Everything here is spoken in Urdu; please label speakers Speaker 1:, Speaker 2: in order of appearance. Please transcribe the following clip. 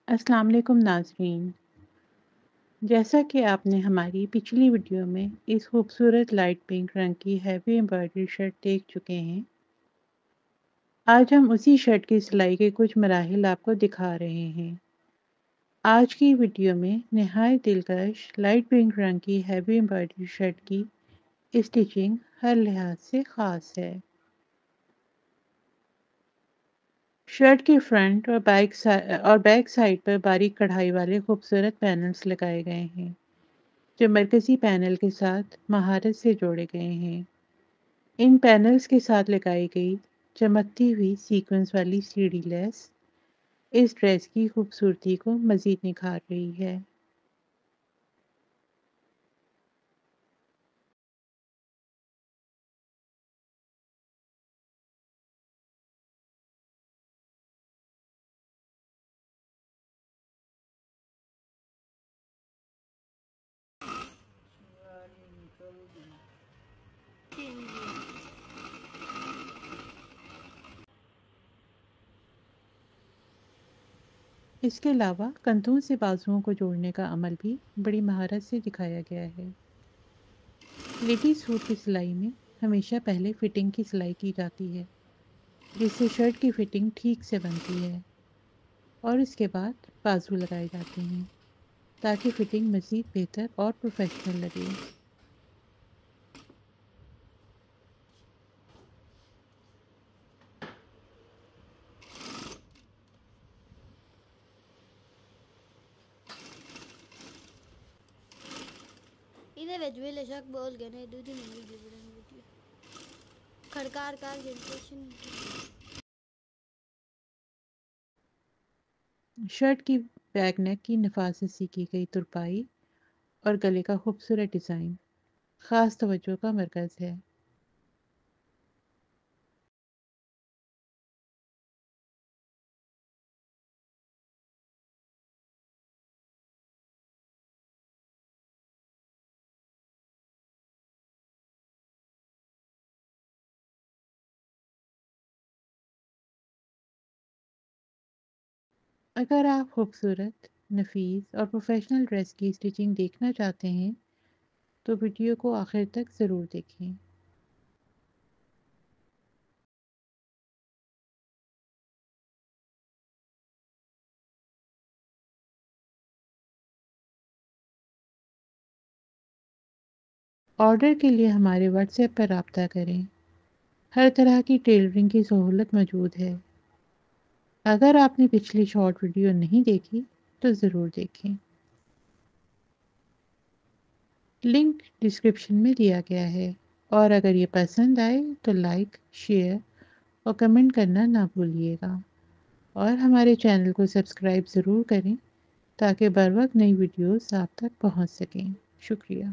Speaker 1: السلام علیکم ناظرین، جیسا کہ آپ نے ہماری پچھلی ویڈیو میں اس خوبصورت لائٹ پنک رنگ کی ہیوی ایمبرائڈری شرٹ دیکھ چکے ہیں۔ آج ہم اسی شرٹ کی سلائی کے کچھ مراحل آپ کو دکھا رہے ہیں۔ آج کی ویڈیو میں نہایت دلکش لائٹ پنک رنگ کی ہیوی ایمبرائڈری شرٹ کی اسٹیچنگ ہر لحاظ سے خاص ہے۔ شرٹ کے فرنٹ اور بیک سائڈ پر باریک کڑھائی والے خوبصورت پینلز لگائے گئے ہیں، جو مرکزی پینل کے ساتھ مہارت سے جوڑے گئے ہیں۔ ان پینلز کے ساتھ لگائی گئی چمکتی ہوئی سیکوینس والی سیڑھی لیس اس ڈریس کی خوبصورتی کو مزید نکھار رہی ہے۔ اس کے علاوہ کندھوں سے بازوؤں کو جوڑنے کا عمل بھی بڑی مہارت سے دکھایا گیا ہے۔ لیڈیز سوٹ کی سلائی میں ہمیشہ پہلے فٹنگ کی سلائی کی جاتی ہے، جس سے شرٹ کی فٹنگ ٹھیک سے بنتی ہے، اور اس کے بعد بازو لگائے جاتے ہیں تاکہ فٹنگ مزید بہتر اور پروفیشنل لگے۔
Speaker 2: ਇਹਦੇ ਵਿੱਚ ਵੀ ਲਸ਼ਕ ਬੋਲ ਗਏ ਨੇ ਦੂਜੀ ਨਹੀਂ ਵੀਡੀਓ ਬਣਾਉਣੀ ਖੜਕਾਰ ਕਾਰ ਜਨਰੇਸ਼ਨ
Speaker 1: شرٹ کی بیک نیک کی نفاذت سے کی گئی ترپائی اور گلے کا خوبصورت ڈیزائن خاص توجہ کا مرکز ہے۔ اگر آپ خوبصورت، نفیس اور پروفیشنل ڈریس کی اسٹیچنگ دیکھنا چاہتے ہیں تو ویڈیو کو آخر تک ضرور دیکھیں۔ آرڈر کے لیے ہمارے واٹس ایپ پر رابطہ کریں۔ ہر طرح کی ٹیلرنگ کی سہولت موجود ہے۔ اگر آپ نے پچھلی شارٹ ویڈیو نہیں دیکھی تو ضرور دیکھیں۔ لنک ڈسکرپشن میں دیا گیا ہے، اور اگر یہ پسند آئے تو لائک، شیئر اور کمنٹ کرنا نہ بھولیے گا، اور ہمارے چینل کو سبسکرائب ضرور کریں تاکہ بر وقت نئی ویڈیوز آپ تک پہنچ سکیں۔ شکریہ۔